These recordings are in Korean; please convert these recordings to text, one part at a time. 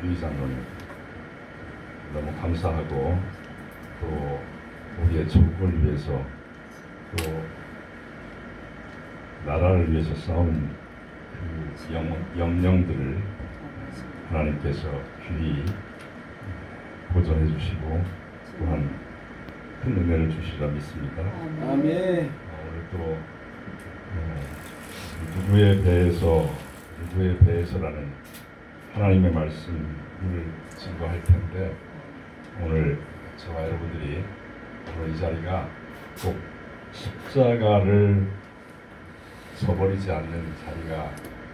유희 장로님 너무 감사하고 또 우리의 조국을 위해서 또 나라를 위해서 싸운 그 영령들을 하나님께서 귀히 보존해 주시고 또한 큰 은혜를 주시리라 믿습니다. 아멘. 오늘 또 누구의 배에서라는 하나님의 말씀을 증거할 텐데 오늘 저와 여러분들이 오늘 이 자리가 꼭 십자가를 서버리지 않는 자리가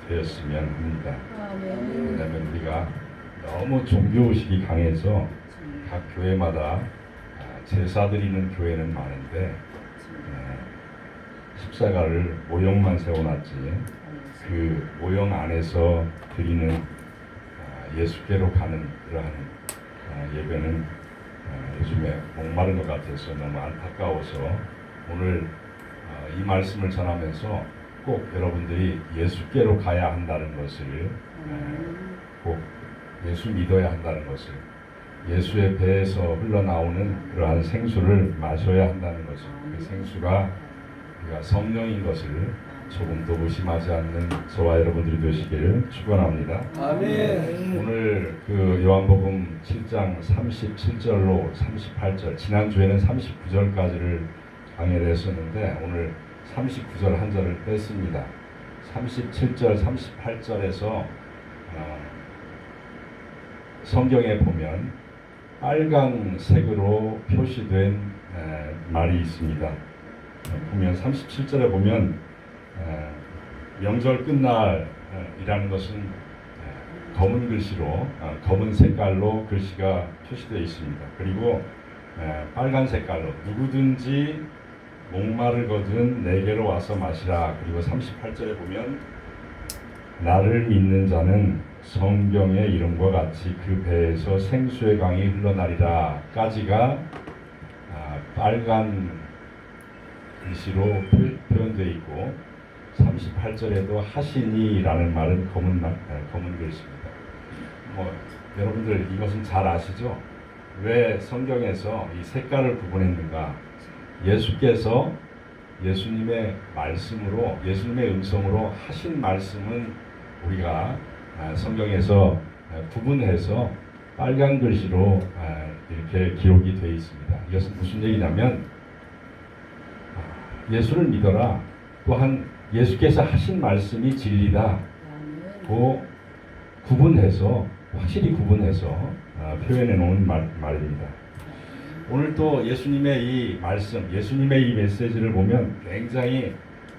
되었으면 합니다. 왜냐하면 우리가 너무 종교의식이 강해서 각 교회마다 제사 드리는 교회는 많은데 십자가를 모형만 세워놨지 그 모형 안에서 드리는 예수께로 가는 그러한 예배는 요즘에 목마른 것 같아서 너무 안타까워서 오늘 이 말씀을 전하면서 꼭 여러분들이 예수께로 가야 한다는 것을 꼭 예수 믿어야 한다는 것을 예수의 배에서 흘러나오는 그러한 생수를 마셔야 한다는 것을 그 생수가 우리가 성령인 것을 조금도 의심하지 않는 저와 여러분들이 되시기를 축원합니다. 아멘. 오늘 그 요한복음 7장 37절로 38절 지난주에는 39절까지를 강의를 했었는데 오늘 39절 한 절을 뺐습니다. 37절 38절에서 성경에 보면 빨강색으로 표시된 말이 있습니다. 보면 37절에 보면 명절 끝날이라는 것은 검은 글씨로 검은 색깔로 글씨가 표시되어 있습니다. 그리고 빨간 색깔로 누구든지 목마르거든 내게로 와서 마시라. 그리고 38절에 보면 나를 믿는 자는 성경의 이름과 같이 그 배에서 생수의 강이 흘러나리라 까지가 빨간 글씨로 표현되어 있고 38절에도 하시니라는 말은 검은 글씨입니다. 여러분들 이것은 잘 아시죠? 왜 성경에서 이 색깔을 구분했는가? 예수께서 예수님의 말씀으로 예수님의 음성으로 하신 말씀은 우리가 성경에서 구분해서 빨간 글씨로 이렇게 기록이 되어 있습니다. 이것은 무슨 얘기냐면 예수를 믿어라. 또한 예수께서 하신 말씀이 진리다. 고 구분해서 확실히 구분해서 표현해 놓은 말입니다. 오늘 또 예수님의 이 말씀, 예수님의 이 메시지를 보면 굉장히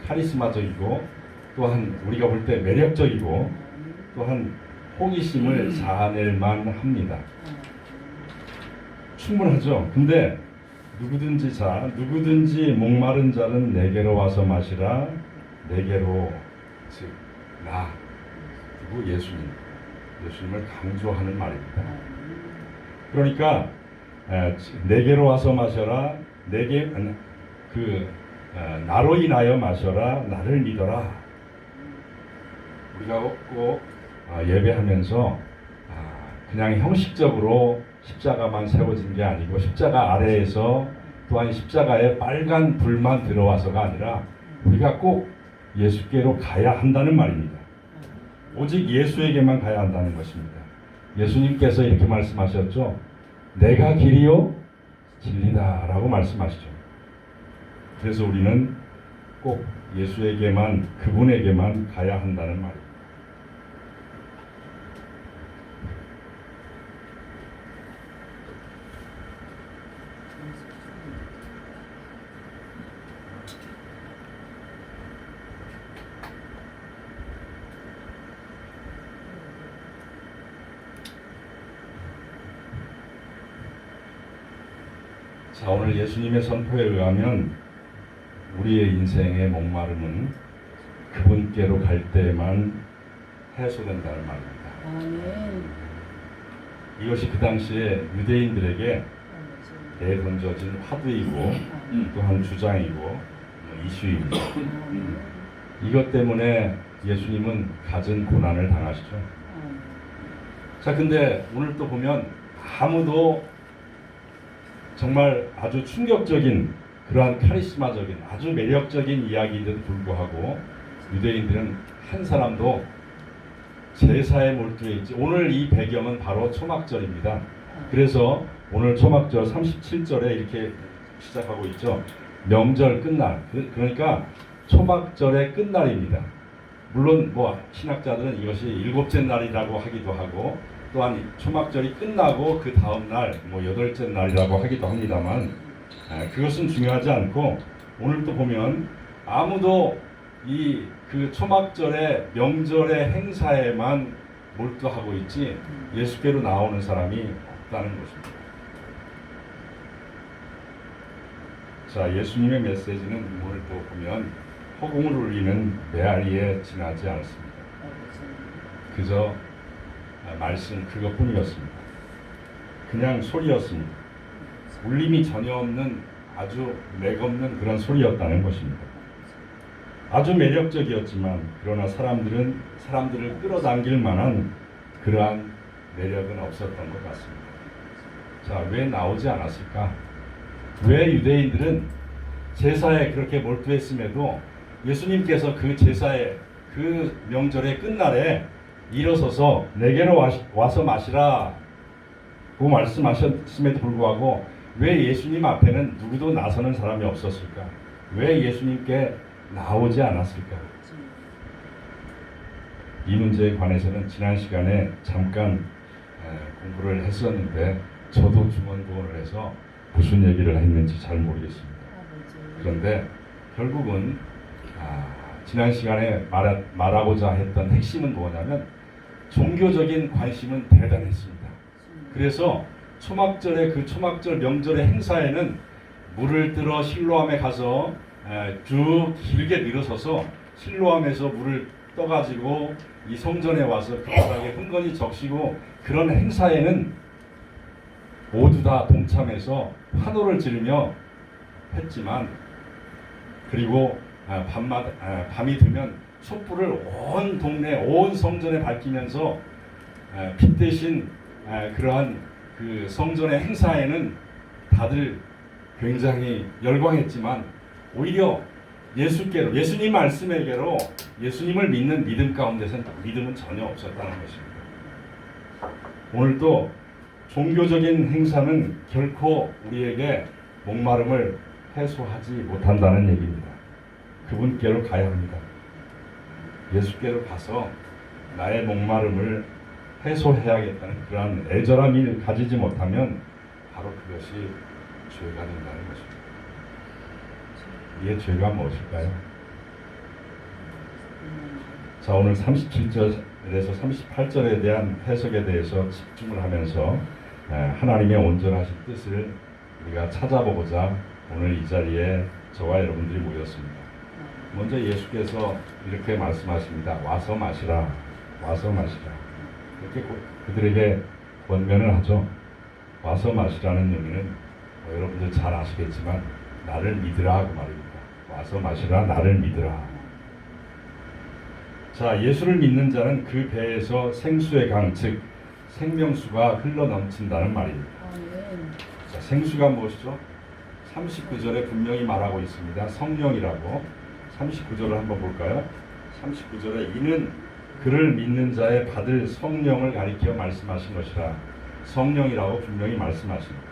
카리스마적이고 또한 우리가 볼 때 매력적이고 또한 호기심을 자아낼 만합니다. 충분하죠. 근데 누구든지 목마른 자는 내게로 와서 마시라. 내게로 즉 나 그리고 예수님을 강조하는 말입니다. 그러니까 내게로 와서 마셔라. 나로 인하여 마셔라. 나를 믿어라. 우리가 꼭 예배하면서 그냥 형식적으로 십자가만 세워진 게 아니고 십자가 아래에서 또한 십자가에 빨간 불만 들어와서가 아니라 우리가 꼭 예수께로 가야 한다는 말입니다. 오직 예수에게만 가야 한다는 것입니다. 예수님께서 이렇게 말씀하셨죠. 내가 길이요 진리다 라고 말씀하시죠. 그래서 우리는 꼭 예수에게만 그분에게만 가야 한다는 말입니다. 자, 오늘 예수님의 선포에 의하면 우리의 인생의 목마름은 그분께로 갈 때에만 해소된다는 말입니다. 아멘. 이것이 그 당시에 유대인들에게 내던져진 화두이고 또한 주장이고 이슈입니다. 이것 때문에 예수님은 갖은 고난을 당하시죠. 자, 근데 오늘 또 보면 아무도 정말 아주 충격적인 그러한 카리스마적인 아주 매력적인 이야기인데도 불구하고 유대인들은 한 사람도 제사에 몰두해 있지. 오늘 이 배경은 바로 초막절입니다. 그래서 오늘 초막절 37절에 이렇게 시작하고 있죠. 명절 끝날. 그러니까 초막절의 끝날입니다. 물론 뭐 신학자들은 이것이 일곱째 날이라고 하기도 하고 또한 초막절이 끝나고 그 다음 날 뭐 여덟째 날이라고 하기도 합니다만 그것은 중요하지 않고 오늘 또 보면 아무도 이 그 초막절의 명절의 행사에만 몰두하고 있지 예수께로 나오는 사람이 없다는 것입니다. 자, 예수님의 메시지는 오늘 또 보면 허공을 울리는 메아리에 지나지 않습니다. 그저 말씀 그것뿐이었습니다. 그냥 소리였습니다. 울림이 전혀 없는 아주 맥없는 그런 소리였다는 것입니다. 아주 매력적이었지만 그러나 사람들을 끌어당길 만한 그러한 매력은 없었던 것 같습니다. 자, 왜 나오지 않았을까? 왜 유대인들은 제사에 그렇게 몰두했음에도 예수님께서 그 제사에 그 명절의 끝날에 일어서서 내게로 와서 마시라 고 말씀하셨음에도 불구하고 왜 예수님 앞에는 누구도 나서는 사람이 없었을까? 왜 예수님께 나오지 않았을까? 이 문제에 관해서는 지난 시간에 잠깐 공부를 했었는데 저도 중언부언을 해서 무슨 얘기를 했는지 잘 모르겠습니다. 그런데 결국은 지난 시간에 말하고자 했던 핵심은 뭐냐면 종교적인 관심은 대단했습니다. 그래서 초막절의 그 초막절 명절의 행사에는 물을 들어 실로암에 가서 쭉 길게 늘어서서 실로암에서 물을 떠가지고 이 성전에 와서 교활하게 흥건히 적시고 그런 행사에는 모두 다 동참해서 환호를 지르며 했지만 그리고 밤이 되면 촛불을 온 동네 온 성전에 밝히면서 빛 대신 그러한 그 성전의 행사에는 다들 굉장히 열광했지만 오히려 예수께로 예수님 말씀에게로 예수님을 믿는 믿음 가운데서는 믿음은 전혀 없었다는 것입니다. 오늘도 종교적인 행사는 결코 우리에게 목마름을 해소하지 못한다는 얘기입니다. 그분께로 가야 합니다. 예수께로 가서 나의 목마름을 해소해야겠다는 그러한 애절함을 가지지 못하면 바로 그것이 죄가 된다는 것입니다. 이게 죄가 무엇일까요? 자, 오늘 37절에서 38절에 대한 해석에 대해서 집중을 하면서 하나님의 온전하신 뜻을 우리가 찾아보고자 오늘 이 자리에 저와 여러분들이 모였습니다. 먼저 예수께서 이렇게 말씀하십니다. 와서 마시라. 와서 마시라. 이렇게 그들에게 권면을 하죠. 와서 마시라는 의미는 여러분들 잘 아시겠지만 나를 믿으라 하고 말입니다. 와서 마시라. 나를 믿으라. 자, 예수를 믿는 자는 그 배에서 생수의 강, 즉 생명수가 흘러넘친다는 말입니다. 자, 생수가 무엇이죠? 39절에 분명히 말하고 있습니다. 성령이라고. 39절을 한번 볼까요? 39절에 이는 그를 믿는 자의 받을 성령을 가리켜 말씀하신 것이라. 성령이라고 분명히 말씀하십니다.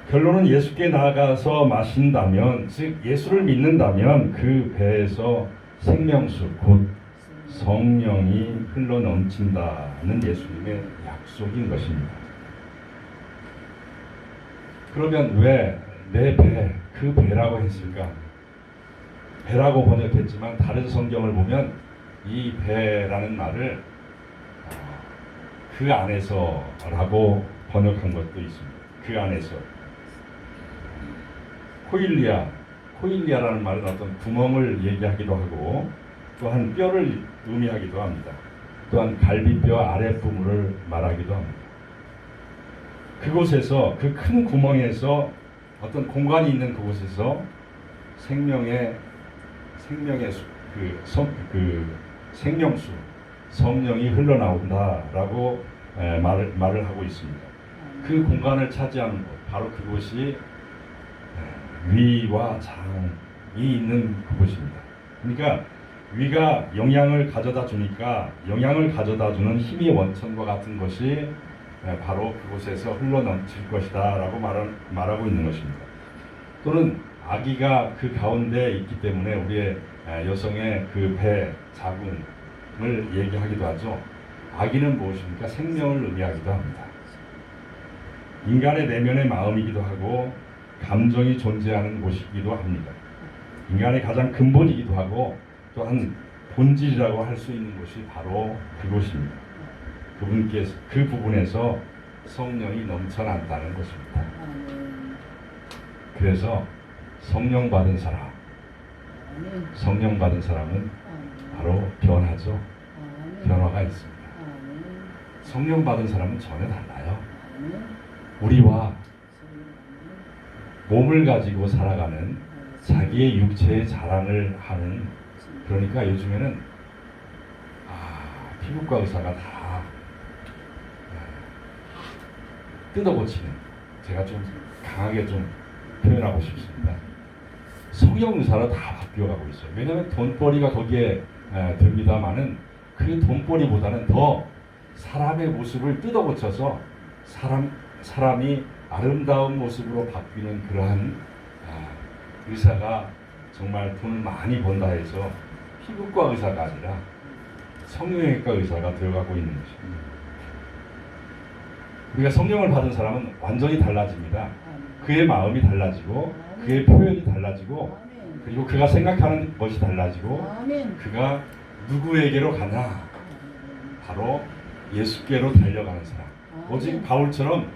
결론은 예수께 나아가서 마신다면, 즉 예수를 믿는다면 그 배에서 생명수 곧 성령이 흘러넘친다는 예수님의 약속인 것입니다. 그러면 왜 내 배, 그 배라고 했을까? 배라고 번역했지만 다른 성경을 보면 이 배라는 말을 그 안에서라고 번역한 것도 있습니다. 그 안에서. 코일리아라는 말은 어떤 구멍을 얘기하기도 하고 또한 뼈를 의미하기도 합니다. 또한 갈비뼈 아랫부분을 말하기도 합니다. 그곳에서 그 큰 구멍에서 어떤 공간이 있는 그곳에서 생명의 생명수, 성령이 흘러나온다라고 말을 하고 있습니다. 그 공간을 차지하는 곳, 바로 그곳이 위와 장이 있는 그곳입니다. 그러니까 위가 영향을 가져다 주니까 영향을 가져다 주는 힘의 원천과 같은 것이 바로 그곳에서 흘러넘칠 것이다 라고 말하고 있는 것입니다. 또는 아기가 그 가운데 있기 때문에 우리의 여성의 그 배 자궁을 얘기하기도 하죠. 아기는 무엇입니까? 생명을 의미하기도 합니다. 인간의 내면의 마음이기도 하고 감정이 존재하는 곳이기도 합니다. 인간의 가장 근본이기도 하고 또한 본질이라고 할 수 있는 곳이 바로 그곳입니다. 그분께서 그 부분에서 성령이 넘쳐난다는 것입니다. 그래서 성령 받은 사람, 성령 받은 사람은 바로 변하죠. 변화가 있습니다. 성령 받은 사람은 전혀 달라요. 우리와 몸을 가지고 살아가는 자기의 육체의 자랑을 하는, 그러니까 요즘에는 피부과 의사가 다 뜯어고치는, 제가 좀 강하게 좀 표현하고 싶습니다. 성형 의사로 다 바뀌어가고 있어요. 왜냐하면 돈벌이가 거기에 됩니다만은 그 돈벌이보다는 더 사람의 모습을 뜯어고쳐서 사람이 아름다운 모습으로 바뀌는 그러한 의사가 정말 돈을 많이 번다 해서 피부과 의사가 아니라 성형외과 의사가 되어가고 있는 것입니다. 우리가 성령을 받은 사람은 완전히 달라집니다. 그의 마음이 달라지고 그의 표현이 달라지고 그리고 그가 생각하는 것이 달라지고 그가 누구에게로 가냐? 바로 예수께로 달려가는 사람. 오직 바울처럼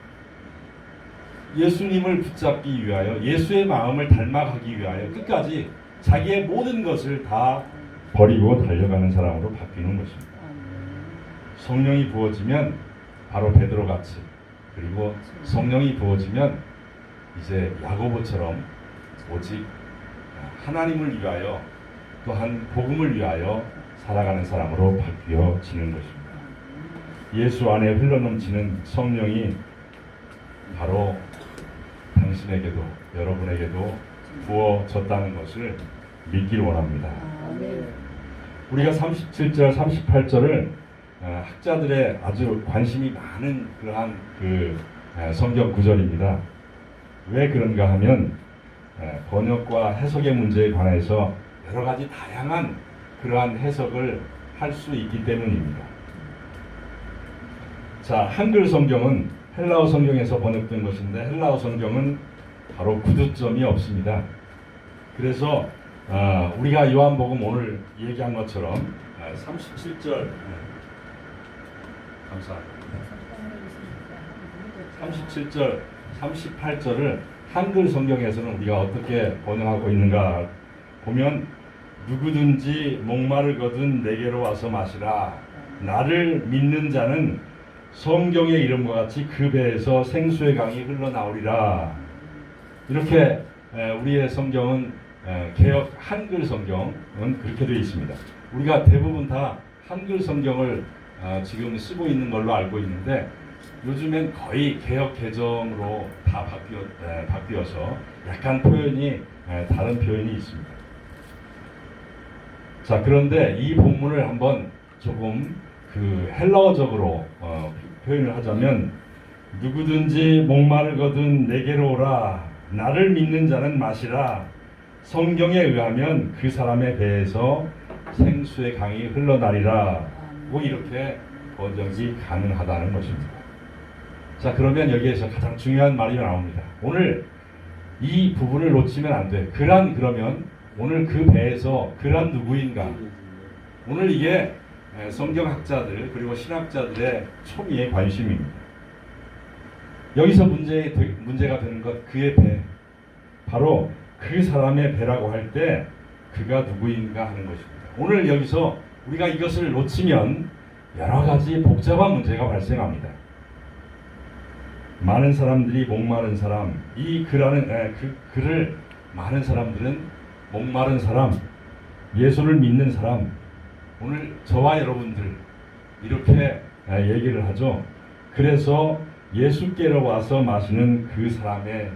예수님을 붙잡기 위하여 예수의 마음을 닮아가기 위하여 끝까지 자기의 모든 것을 다 버리고 달려가는 사람으로 바뀌는 것입니다. 성령이 부어지면 바로 베드로같이, 그리고 성령이 부어지면 이제 야고보처럼 오직 하나님을 위하여 또한 복음을 위하여 살아가는 사람으로 바뀌어지는 것입니다. 예수 안에 흘러넘치는 성령이 바로 당신에게도 여러분에게도 부어졌다는 것을 믿기를 원합니다. 우리가 37절, 38절을 학자들의 아주 관심이 많은 그러한 그 성경 구절입니다. 왜 그런가 하면 번역과 해석의 문제에 관해서 여러 가지 다양한 그러한 해석을 할 수 있기 때문입니다. 자, 한글 성경은 헬라어 성경에서 번역된 것인데 헬라어 성경은 바로 구두점이 없습니다. 그래서 우리가 요한복음 오늘 얘기한 것처럼 37절 감사합니다. 37절, 38절을 한글 성경에서는 우리가 어떻게 번역하고 있는가 보면 누구든지 목마르거든 내게로 와서 마시라. 나를 믿는 자는 성경의 이름과 같이 그 배에서 생수의 강이 흘러나오리라. 이렇게 우리의 성경은 개역 한글 성경은 그렇게 되어 있습니다. 우리가 대부분 다 한글 성경을 지금 쓰고 있는 걸로 알고 있는데 요즘엔 거의 개역 개정으로 다 바뀌어서 약간 표현이 다른 표현이 있습니다. 자, 그런데 이 본문을 한번 조금 그 헬라어적으로 표현을 하자면 누구든지 목마르거든 내게로 오라. 나를 믿는 자는 마시라. 성경에 의하면 그 사람의 배에서 생수의 강이 흘러나리라. 뭐 이렇게 번역이 가능하다는 것입니다. 자, 그러면 여기에서 가장 중요한 말이 나옵니다. 오늘 이 부분을 놓치면 안 돼. 그러면 오늘 그 배에서 그란 누구인가? 오늘 이게 성경학자들 그리고 신학자들의 초미의 관심입니다. 여기서 문제가 되는 것, 그의 배, 바로 그 사람의 배라고 할 때 그가 누구인가 하는 것입니다. 오늘 여기서 우리가 이것을 놓치면 여러 가지 복잡한 문제가 발생합니다. 많은 사람들이 목마른 사람, 이 그라는 그를 많은 사람들은 목마른 사람, 예수를 믿는 사람, 오늘 저와 여러분들 이렇게 얘기를 하죠. 그래서 예수께로 와서 마시는 그 사람의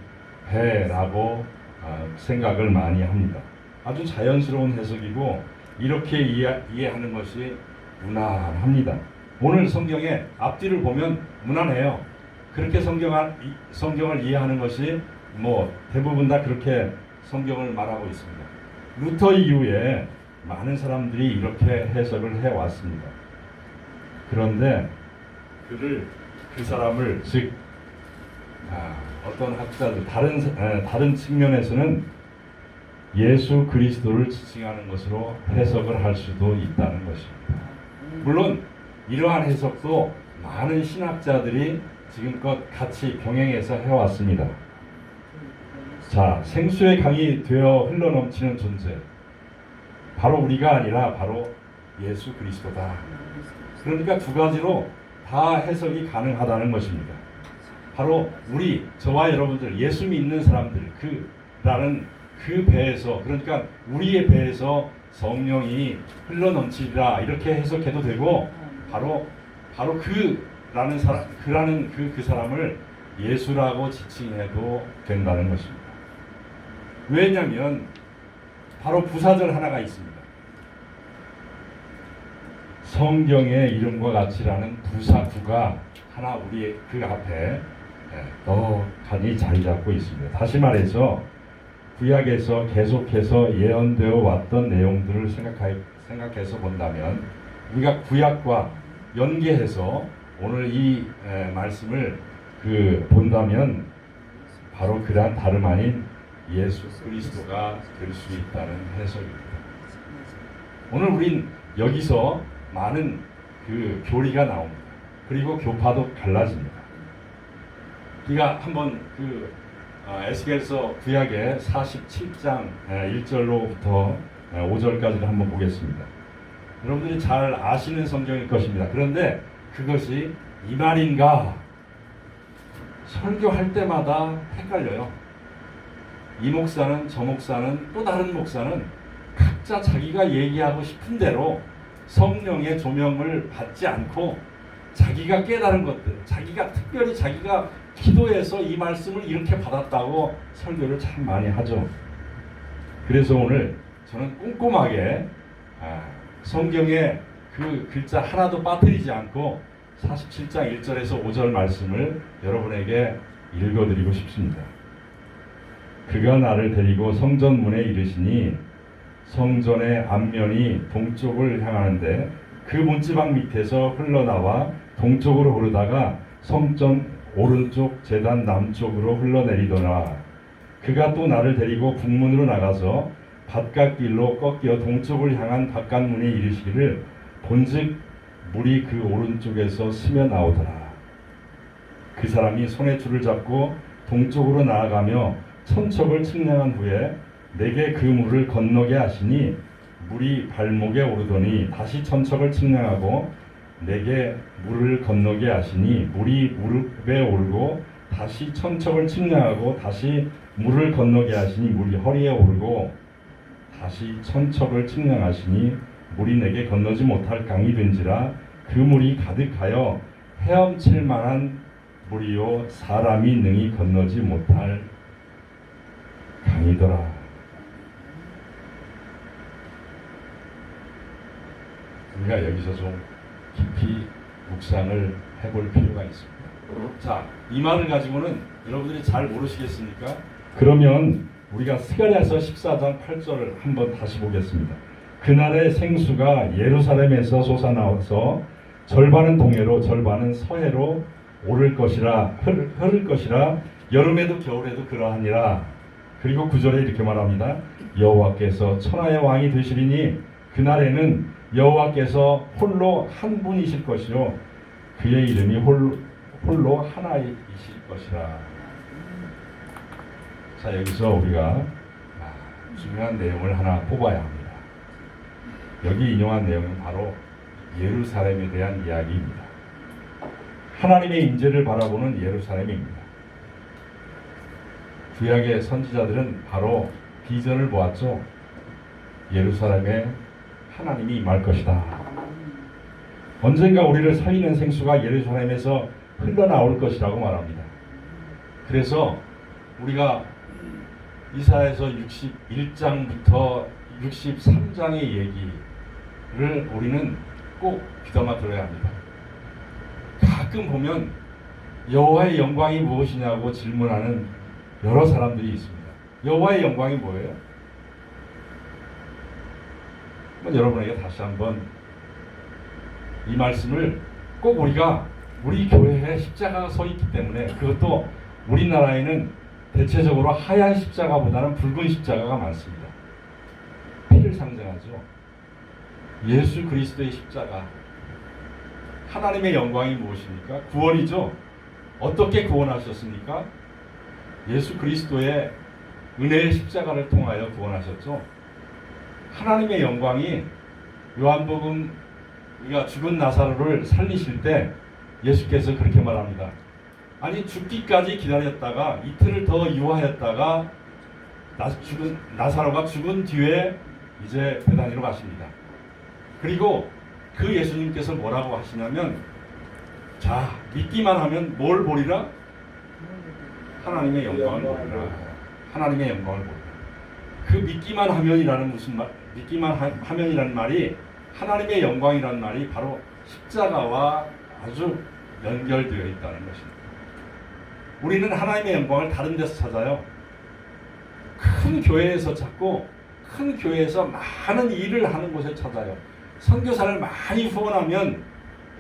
배라고 생각을 많이 합니다. 아주 자연스러운 해석이고 이렇게 이해하는 것이 무난합니다. 오늘 성경의 앞뒤를 보면 무난해요. 그렇게 성경을 이해하는 것이 대부분 다 그렇게 성경을 말하고 있습니다. 루터 이후에 많은 사람들이 이렇게 해석을 해왔습니다. 그런데 그 사람을 즉 어떤 학자들 다른 측면에서는 예수 그리스도를 지칭하는 것으로 해석을 할 수도 있다는 것입니다. 물론 이러한 해석도 많은 신학자들이 지금껏 같이 병행해서 해왔습니다. 자, 생수의 강이 되어 흘러넘치는 존재, 바로 우리가 아니라 바로 예수 그리스도다. 그러니까 두 가지로 다 해석이 가능하다는 것입니다. 바로 저와 여러분들, 예수 믿는 사람들, 라는 그 배에서, 그러니까 우리의 배에서 성령이 흘러넘치리라 이렇게 해석해도 되고, 바로 그 사람을 예수라고 지칭해도 된다는 것입니다. 왜냐하면 바로 부사절 하나가 있습니다. 성경의 이름과 같이라는 부사구가 하나 우리 그 앞에 떡하니 자리 잡고 있습니다. 다시 말해서 구약에서 계속해서 예언되어 왔던 내용들을 생각해서 본다면, 우리가 구약과 연계해서 오늘 이 말씀을 본다면 바로 그러한 다름 아닌 예수 그리스도가 될 수 있다는 해석입니다. 오늘 우린 여기서 많은 교리가 나옵니다. 그리고 교파도 갈라집니다. 우리가 한번 에스겔서 구약의 47장 1절로부터 5절까지를 한번 보겠습니다. 여러분들이 잘 아시는 성경일 것입니다. 그런데 그것이 이 말인가 설교할 때마다 헷갈려요. 이 목사는 저 목사는 또 다른 목사는 각자 자기가 얘기하고 싶은 대로 성령의 조명을 받지 않고 자기가 깨달은 것들, 특별히 자기가 기도해서 이 말씀을 이렇게 받았다고 설교를 참 많이 하죠. 그래서 오늘 저는 꼼꼼하게 성경의 그 글자 하나도 빠뜨리지 않고 47장 1절에서 5절 말씀을 여러분에게 읽어드리고 싶습니다. 그가 나를 데리고 성전 문에 이르시니 성전의 앞면이 동쪽을 향하는데 그 문지방 밑에서 흘러나와 동쪽으로 흐르다가 성전 오른쪽 제단 남쪽으로 흘러내리더라. 그가 또 나를 데리고 북문으로 나가서 바깥길로 꺾여 동쪽을 향한 바깥문에 이르시기를 본즉 물이 그 오른쪽에서 스며 나오더라. 그 사람이 손에 줄을 잡고 동쪽으로 나아가며 천척을 측량한 후에 내게 그 물을 건너게 하시니 물이 발목에 오르더니 다시 천척을 측량하고 내게 물을 건너게 하시니 물이 무릎에 오르고 다시 천척을 측량하고 다시 물을 건너게 하시니 물이 허리에 오르고 다시 천척을 측량하시니 물이 내게 건너지 못할 강이 된지라. 그 물이 가득하여 헤엄칠 만한 물이요 사람이 능히 건너지 못할 강이더라. 우리가 여기서 좀 깊이 묵상을 해볼 필요가 있습니다. 자, 이 말을 가지고는 여러분들이 잘 모르시겠습니까? 그러면 우리가 스가랴서 14장 8절을 한번 다시 보겠습니다. 그날의 생수가 예루살렘에서 솟아나와서 절반은 동해로 절반은 서해로 흐를 것이라 여름에도 겨울에도 그러하니라. 그리고 9절에 이렇게 말합니다. 여호와께서 천하의 왕이 되시리니 그날에는 여호와께서 홀로 한 분이실 것이요 그의 이름이 홀로 하나이실 것이라. 자, 여기서 우리가 중요한 내용을 하나 뽑아야 합니다. 여기 인용한 내용은 바로 예루살렘에 대한 이야기입니다. 하나님의 임재를 바라보는 예루살렘입니다. 구약의 선지자들은 바로 비전을 보았죠. 예루살렘에 하나님이 임할 것이다. 언젠가 우리를 살리는 생수가 예루살렘에서 흘러나올 것이라고 말합니다. 그래서 우리가 이사야서 61장부터 63장의 얘기를 우리는 꼭 귀담아 들어야 합니다. 가끔 보면 여호와의 영광이 무엇이냐고 질문하는 여러 사람들이 있습니다. 여호와의 영광이 뭐예요? 여러분에게 다시 한번 이 말씀을 꼭 우리가 우리 교회에 십자가가 서 있기 때문에, 그것도 우리나라에는 대체적으로 하얀 십자가보다는 붉은 십자가가 많습니다. 피를 상징하죠. 예수 그리스도의 십자가. 하나님의 영광이 무엇입니까? 구원이죠. 어떻게 구원하셨습니까? 예수 그리스도의 은혜의 십자가를 통하여 구원하셨죠. 하나님의 영광이 요한복음 우리가 죽은 나사로를 살리실 때 예수께서 그렇게 말합니다. 아니 죽기까지 기다렸다가 이틀을 더 유하였다가 나사로가 죽은 뒤에 이제 베다니로 가십니다. 그리고 그 예수님께서 뭐라고 하시냐면, 자 믿기만 하면 뭘 보리라? 하나님의 영광을 보리라. 하나님의 영광을 보리라. 그 믿기만 하면이라는 무슨 말? 믿기만 하면이라는 말이, 하나님의 영광이라는 말이 바로 십자가와 아주 연결되어 있다는 것입니다. 우리는 하나님의 영광을 다른 데서 찾아요. 큰 교회에서 찾고, 큰 교회에서 많은 일을 하는 곳에 찾아요. 선교사를 많이 후원하면,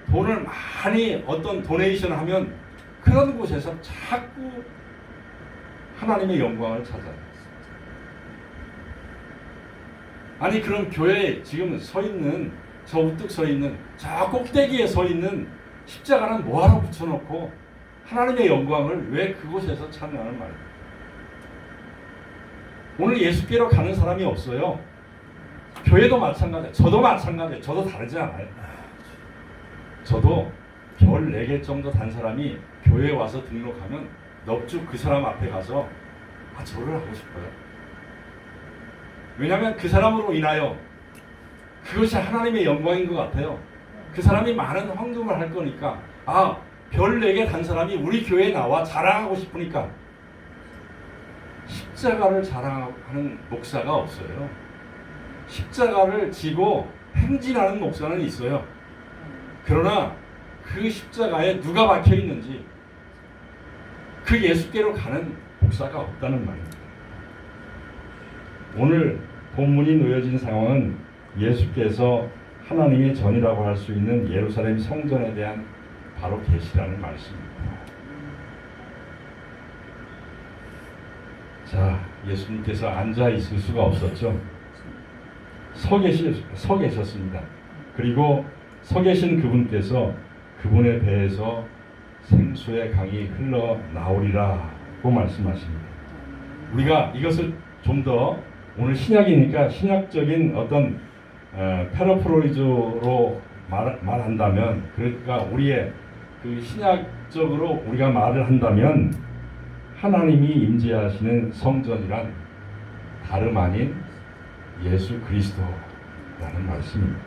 돈을 많이 어떤 도네이션을 하면 그런 곳에서 자꾸 하나님의 영광을 찾아요. 아니 그럼 교회에 지금 서 있는, 저 우뚝 서 있는, 저 꼭대기에 서 있는 십자가는 뭐하러 붙여놓고 하나님의 영광을 왜 그곳에서 찾냐는 말이에요. 오늘 예수께로 가는 사람이 없어요. 교회도 마찬가지예요. 저도 마찬가지예요. 저도 다르지 않아요. 저도 별 4개 정도 단 사람이 교회에 와서 등록하면 넙죽 그 사람 앞에 가서 절을 하고 싶어요. 왜냐하면 그 사람으로 인하여 그것이 하나님의 영광인 것 같아요. 그 사람이 많은 헌금을 할 거니까, 별 4개 단 사람이 우리 교회에 나와 자랑하고 싶으니까. 십자가를 자랑하는 목사가 없어요. 십자가를 지고 행진하는 목사는 있어요. 그러나 그 십자가에 누가 박혀 있는지, 그 예수께로 가는 목사가 없다는 말입니다. 오늘 본문이 놓여진 상황은 예수께서 하나님의 전이라고 할 수 있는 예루살렘 성전에 대한 바로 계시라는 말씀입니다. 자, 예수님께서 앉아 있을 수가 없었죠. 서 계셨습니다. 그리고 서 계신 그분께서 그분의 배에서 생수의 강이 흘러나오리라고 말씀하십니다. 우리가 이것을 좀 더, 오늘 신약이니까 신약적인 어떤 패러프로이즈로 말한다면, 그러니까 우리의 그 신약적으로 우리가 말을 한다면, 하나님이 임재하시는 성전이란 다름 아닌 예수 그리스도라는 말씀입니다.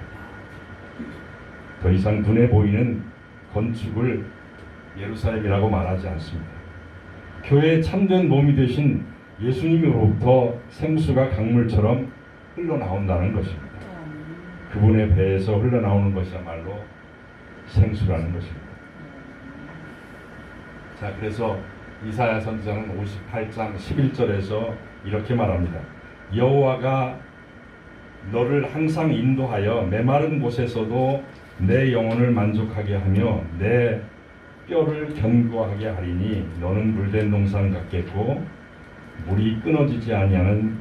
더 이상 눈에 보이는 건축을 예루살렘이라고 말하지 않습니다. 교회의 참된 몸이 되신 예수님으로부터 생수가 강물처럼 흘러나온다는 것입니다. 그분의 배에서 흘러나오는 것이야말로 생수라는 것입니다. 자, 그래서 이사야 선지자는 58장 11절에서 이렇게 말합니다. 여호와가 너를 항상 인도하여 메마른 곳에서도 내 영혼을 만족하게 하며 내 뼈를 견고하게 하리니 너는 물된 동산 같겠고 물이 끊어지지 아니하는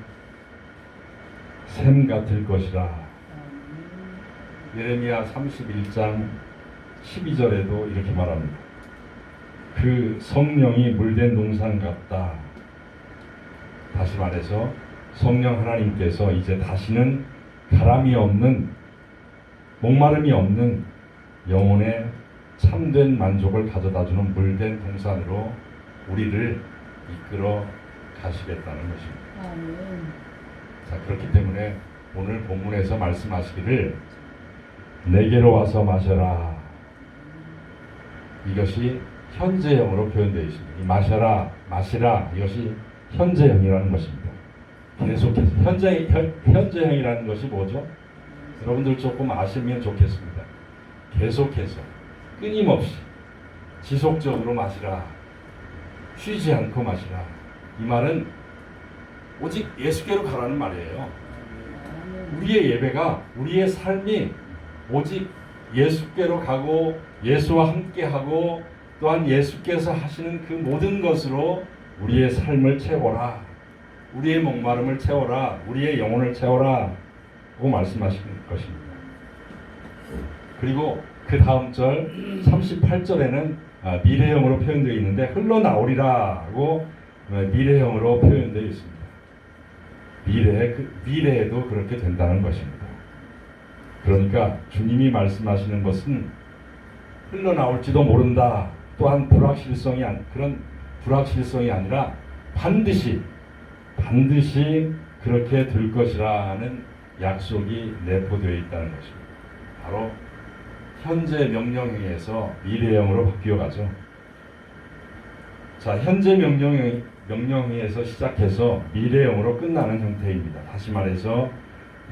샘 같을 것이라. 예레미야 31장 12절에도 이렇게 말합니다. 그 성령이 물된 동산 같다. 다시 말해서 성령 하나님께서 이제 다시는 가람이 없는, 목마름이 없는 영혼의 참된 만족을 가져다주는 물된 동산으로 우리를 이끌어 가시겠다는 것입니다. 자, 그렇기 때문에 오늘 본문에서 말씀하시기를 내게로 와서 마셔라. 이것이 현재형으로 표현되어 있습니다. 이 마셔라, 마시라 이것이 현재형이라는 것입니다. 계속해서 현재형이라는 것이 뭐죠? 여러분들 조금 아시면 좋겠습니다. 계속해서 끊임없이 지속적으로 마시라. 쉬지 않고 마시라. 이 말은 오직 예수께로 가라는 말이에요. 우리의 예배가, 우리의 삶이 오직 예수께로 가고 예수와 함께하고 또한 예수께서 하시는 그 모든 것으로 우리의 삶을 채워라. 우리의 목마름을 채워라. 우리의 영혼을 채워라. 고 말씀하시는 것입니다. 그리고 그 다음 절 38절에는 미래형으로 표현되어 있는데 흘러나오리라고 미래형으로 표현되어 있습니다. 미래에도 그렇게 된다는 것입니다. 그러니까 주님이 말씀하시는 것은 흘러나올지도 모른다. 또한 그런 불확실성이 아니라 반드시 그렇게 될 것이라는 약속이 내포되어 있다는 것입니다. 바로 현재 명령형에서 미래형으로 바뀌어가죠. 자, 현재 명령형에서 시작해서 미래형으로 끝나는 형태입니다. 다시 말해서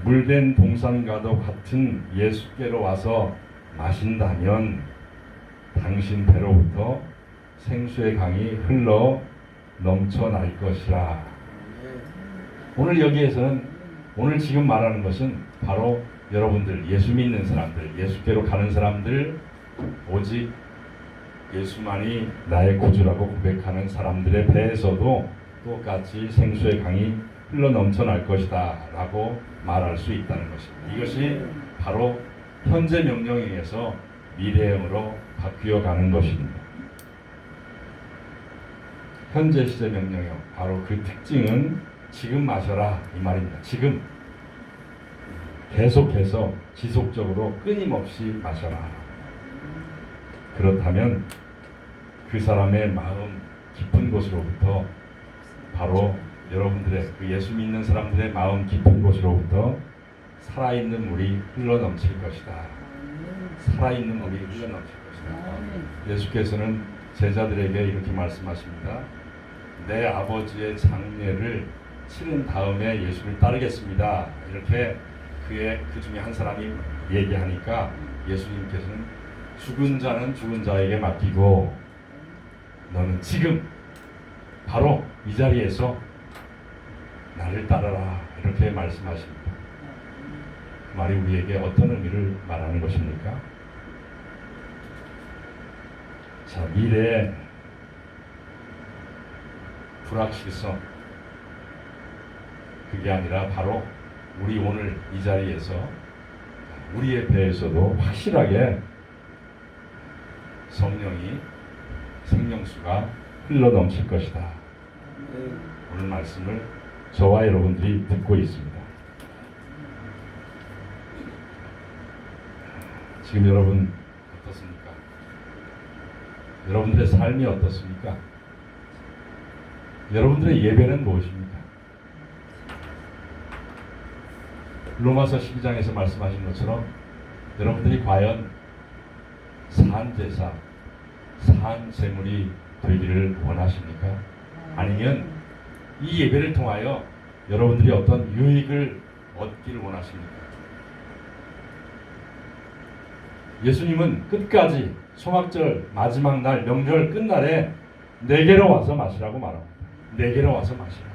물된 동산과도 같은 예수께로 와서 마신다면 당신 배로부터 생수의 강이 흘러 넘쳐날 것이라. 오늘 여기에서는 오늘 지금 말하는 것은 바로 여러분들 예수 믿는 사람들, 예수께로 가는 사람들, 오직 예수만이 나의 구주라고 고백하는 사람들의 배에서도 똑같이 생수의 강이 흘러 넘쳐날 것이다 라고 말할 수 있다는 것입니다. 이것이 바로 현재 명령에서 미래형으로 바뀌어 가는 것입니다. 현재 시제 명령형, 바로 그 특징은 지금 마셔라 이 말입니다. 지금 계속해서 지속적으로 끊임없이 마셔라. 그렇다면 그 사람의 마음 깊은 곳으로부터, 바로 여러분들의 그 예수 믿는 사람들의 마음 깊은 곳으로부터 살아있는 물이 흘러넘칠 것이다. 살아있는 물이 흘러넘칠 것이다. 예수께서는 제자들에게 이렇게 말씀하십니다. 내 아버지의 장례를 치른 다음에 예수를 따르겠습니다. 이렇게 그 중에 한 사람이 얘기하니까 예수님께서는 죽은 자는 죽은 자에게 맡기고 너는 지금 바로 이 자리에서 나를 따르라 이렇게 말씀하십니다. 그 말이 우리에게 어떤 의미를 말하는 것입니까? 자, 미래의 불확실성, 그게 아니라 바로 우리 오늘 이 자리에서 우리의 배에서도 확실하게 성령이, 생명수가 흘러넘칠 것이다. 오늘 말씀을 저와 여러분들이 듣고 있습니다. 지금 여러분 어떻습니까? 여러분들의 삶이 어떻습니까? 여러분들의 예배는 무엇입니까? 로마서 12장에서 말씀하신 것처럼 여러분들이 과연 산제사, 산제물이 되기를 원하십니까? 아니면 이 예배를 통하여 여러분들이 어떤 유익을 얻기를 원하십니까? 예수님은 끝까지 초막절 마지막 날, 명절 끝날에 내게로 와서 마시라고 말합니다. 내게로 와서 마시라.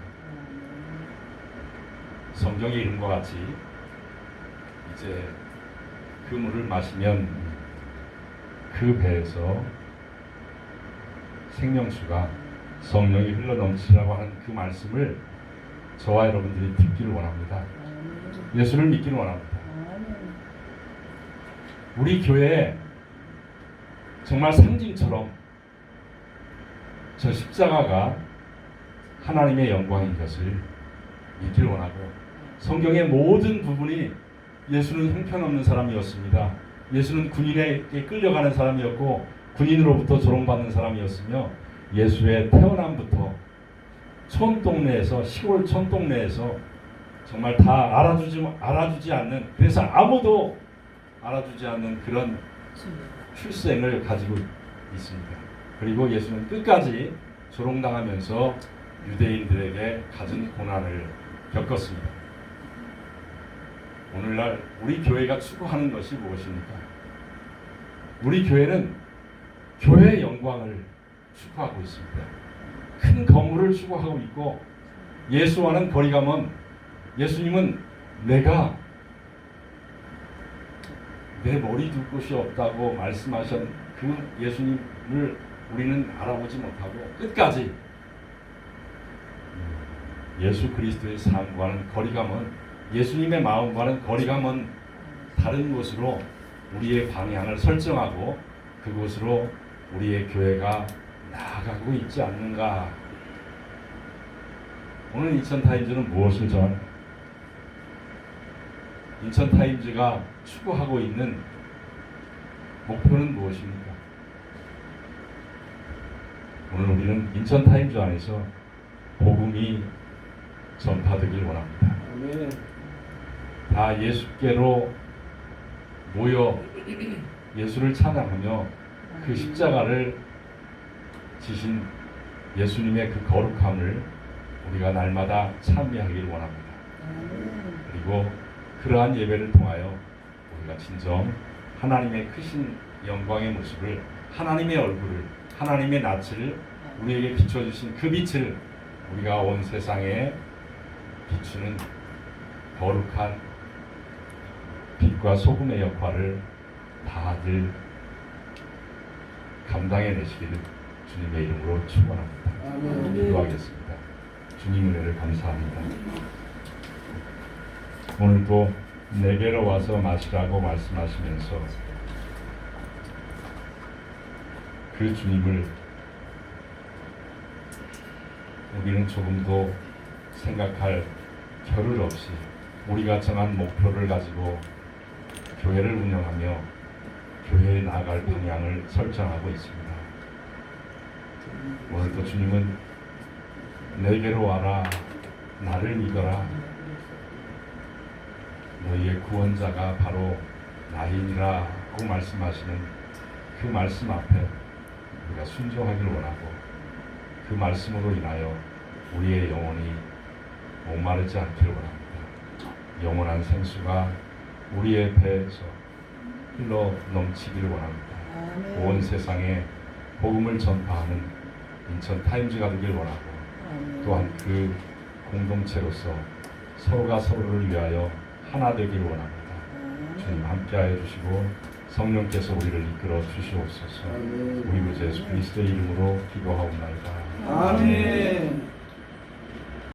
성경의 이름과 같이 이제 그 물을 마시면 그 배에서 생명수가, 성령이 흘러넘치라고 하는 그 말씀을 저와 여러분들이 듣기를 원합니다. 예수를 믿기를 원합니다. 우리 교회에 정말 상징처럼 저 십자가가 하나님의 영광인 것을 믿기를 원하고, 성경의 모든 부분이 예수는 형편없는 사람이었습니다. 예수는 군인에게 끌려가는 사람이었고 군인으로부터 조롱받는 사람이었으며, 예수의 태어남부터 촌동네에서, 시골 촌동네에서 정말 다 알아주지 않는, 그래서 아무도 알아주지 않는 그런 출생을 가지고 있습니다. 그리고 예수는 끝까지 조롱당하면서 유대인들에게 갖은 고난을 겪었습니다. 오늘날 우리 교회가 추구하는 것이 무엇입니까? 우리 교회는 교회의 영광을 추구하고 있습니다. 큰 건물을 추구하고 있고, 예수와는 거리가 먼 예수님은 내가 내 머리 둘 곳이 없다고 말씀하신 그 예수님을 우리는 알아보지 못하고 끝까지 예수 그리스도의 삶과는 거리가 먼, 예수님의 마음과는 거리가 먼 다른 곳으로 우리의 방향을 설정하고 그곳으로 우리의 교회가 나아가고 있지 않는가. 오늘 인천타임즈는 무엇을 전합니까? 인천타임즈가 추구하고 있는 목표는 무엇입니까? 오늘 우리는 인천타임즈 안에서 복음이 전파되길 원합니다. 아멘. 다 예수께로 모여 예수를 찬양하며 그 십자가를 지신 예수님의 그 거룩함을 우리가 날마다 찬미하길 원합니다. 그리고 그러한 예배를 통하여 우리가 진정 하나님의 크신 영광의 모습을, 하나님의 얼굴을, 하나님의 낯을 우리에게 비춰주신 그 빛을 우리가 온 세상에 비추는 거룩한 빛과 소금의 역할을 다들 감당해내시기를 주님의 이름으로 축원합니다. 아멘. 기도하겠습니다. 주님 은혜를 감사합니다. 오늘도 내게로 와서 마시라고 말씀하시면서 그 주님을 우리는 조금도 생각할 겨를 없이 우리가 정한 목표를 가지고 교회를 운영하며 교회에 나아갈 방향을 설정하고 있습니다. 오늘도 주님은 내게로 와라, 나를 믿어라, 너희의 구원자가 바로 나이니라고 말씀하시는 그 말씀 앞에 우리가 순종하기를 원하고, 그 말씀으로 인하여 우리의 영혼이 목마르지 않기를 원합니다. 영원한 생수가 우리의 배에서 흘러 넘치기를 원합니다. 온 세상에 복음을 전파하는 인천타임즈가 되길 원하고, 또한 그 공동체로서 서로가 서로를 위하여 하나 되기를 원합니다. 주님 함께하여 주시고 성령께서 우리를 이끌어 주시옵소서. 우리 구 예수 그리스도의 이름으로 기도하옵나이다. 아멘.